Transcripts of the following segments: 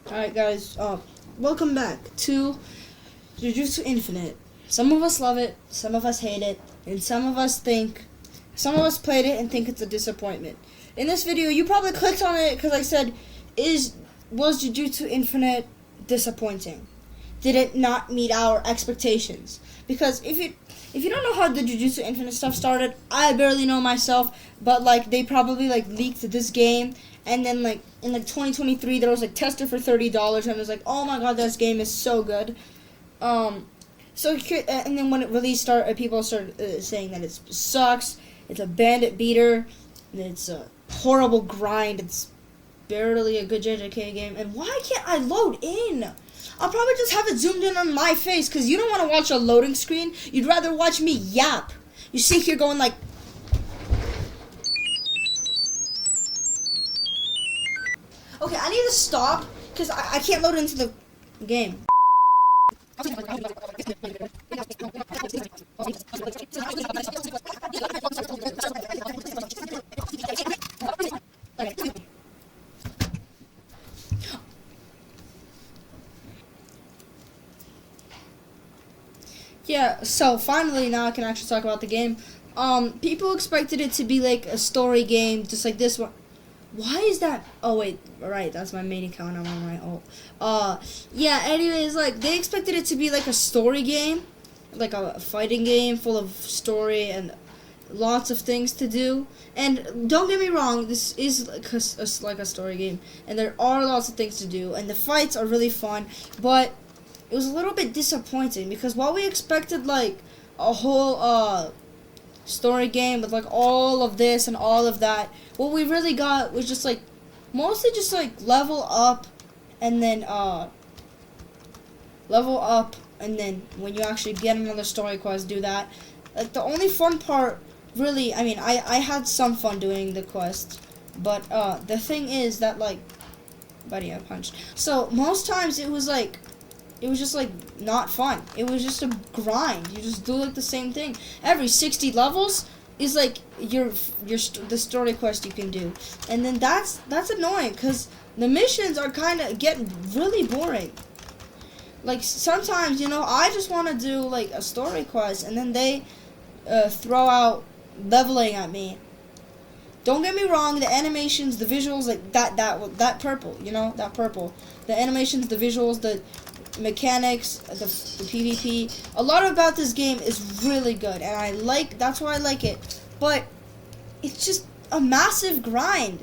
Alright guys, welcome back to Jujutsu Infinite. Some of us love it, some of us hate it, and some of us played it and think it's a disappointment. In this video, you probably clicked on it because I said, was Jujutsu Infinite disappointing? Did it not meet our expectations? Because if you don't know how the Jujutsu Infinite stuff started, I barely know myself, but they probably leaked this game. And then in 2023 there was tested for $30 and it was oh my god, this game is so good. And then when it released, people started saying that it sucks. It's a bandit beater. And it's a horrible grind. It's barely a good JJK game. And why can't I load in? I'll probably just have it zoomed in on my face because you don't want to watch a loading screen. You'd rather watch me yap. You sit here going okay, I need to stop because I can't load into the game. Yeah, so finally now I can actually talk about the game. People expected it to be a story game, just like this one. Why is that? Oh wait, right, that's my main account. I'm on my ult. Yeah. Anyways, they expected it to be a story game, a fighting game full of story and lots of things to do. And don't get me wrong, this is like a story game, and there are lots of things to do, and the fights are really fun. But it was a little bit disappointing because while we expected a whole story game with all of this and all of that, what we really got was just mostly just level up and then when you actually get another story quest, do that. The only fun part really, I mean, I had some fun doing the quest, but the thing is that buddy, I punched. So most times it was just not fun. It was just a grind. You just do the same thing. Every 60 levels is the story quest you can do. And then that's annoying because the missions are kind of getting really boring. Sometimes, I just want to do a story quest and then they throw out leveling at me. Don't get me wrong, the animations, the visuals, that purple, that purple. The animations, the visuals, the mechanics, the PvP, a lot about this game is really good, and that's why I like it. But it's just a massive grind.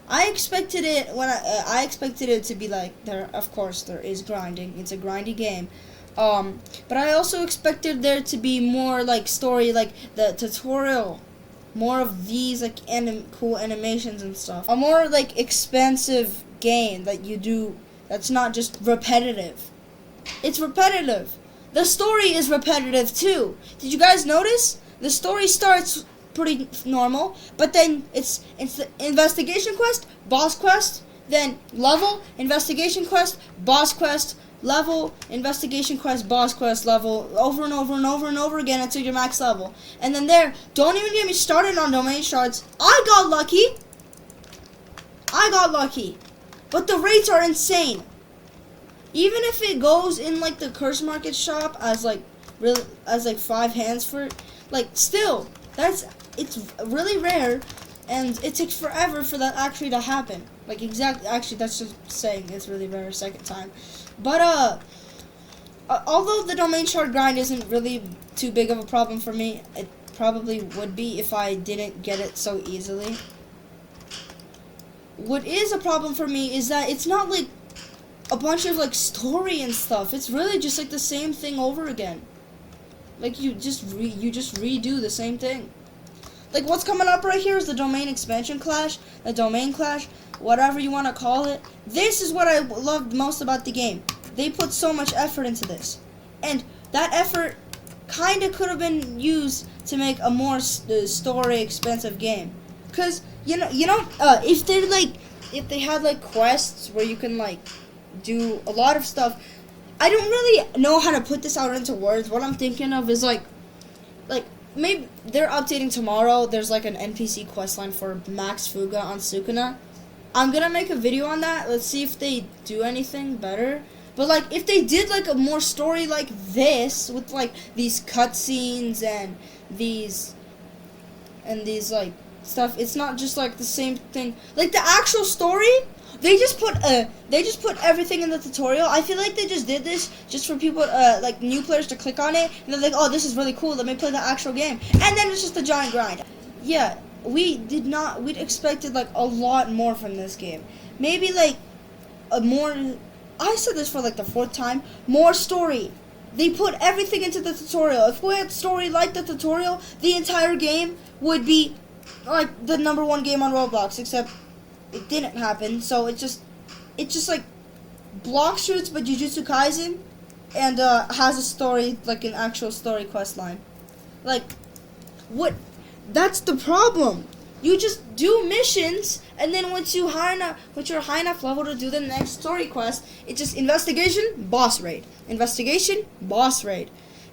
I expected it I expected it to be there. Of course, there is grinding. It's a grindy game. But I also expected there to be more story, the tutorial, more of these cool animations and stuff. A more expansive game that you do that's not just repetitive. It's repetitive. The story is repetitive too. Did you guys notice? The story starts pretty normal, but then it's the investigation quest, boss quest, then level, investigation quest, boss quest, level, investigation quest, boss quest, level, over and over and over and over again until you're max level. And then don't even get me started on domain shards. I got lucky. But the rates are insane. Even if it goes in the curse market shop as as 5 hands for it, still it's really rare, and it takes forever for that actually to happen. Actually that's just saying it's really rare a second time. But although the domain shard grind isn't really too big of a problem for me, it probably would be if I didn't get it so easily. What is a problem for me is that it's not a bunch of story and stuff. It's really just the same thing over again. You just redo the same thing. What's coming up right here is the domain expansion clash, the domain clash, whatever you want to call it. This is what I loved most about the game. They put so much effort into this, and that effort kind of could have been used to make a more story expensive game. Cause if they had quests where you can do a lot of stuff. I don't really know how to put this out into words. What I'm thinking of is maybe they're updating tomorrow. There's an NPC questline for Max Fuga on Sukuna. I'm gonna make a video on that. Let's see if they do anything better. But like, if they did like a more story like this with like these cutscenes and these like stuff, it's not just like the same thing. Like the actual story, they just put everything in the tutorial. I feel like they just did this just for people, like new players, to click on it and they're like, oh, this is really cool. Let me play the actual game, and then it's just a giant grind. Yeah, we'd expected like a lot more from this game. Maybe like a more. I said this for like the 4th time. More story. They put everything into the tutorial. If we had story like the tutorial, the entire game would be like the #1 game on Roblox. Except it didn't happen. So it's just like block shoots but Jujutsu Kaisen, and has a story, like an actual story quest line. Like, what? That's the problem. You just do missions, and then once you're high enough level to do the next story quest, it's just investigation, boss raid, investigation, boss raid.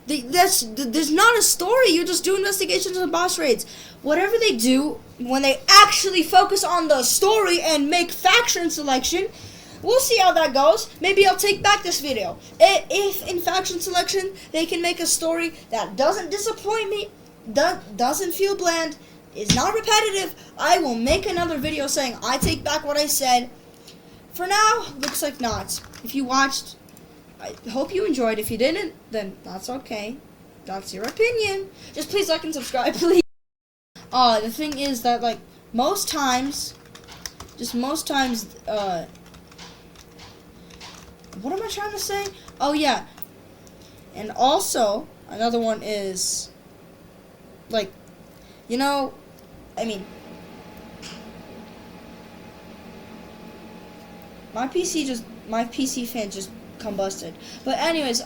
There's not a story. You just do investigations and boss raids. Whatever they do, when they actually focus on the story and make faction selection, we'll see how that goes. Maybe I'll take back this video. If in faction selection they can make a story that doesn't disappoint me, doesn't feel bland, is not repetitive, I will make another video saying I take back what I said. For now, looks like not. If you watched, I hope you enjoyed. If you didn't, then that's okay. That's your opinion. Just please like and subscribe, please. The thing is that, like, most times, what am I trying to say? Oh, yeah. And also, another one is, like, you know, I mean, my PC fan just combusted. But anyways,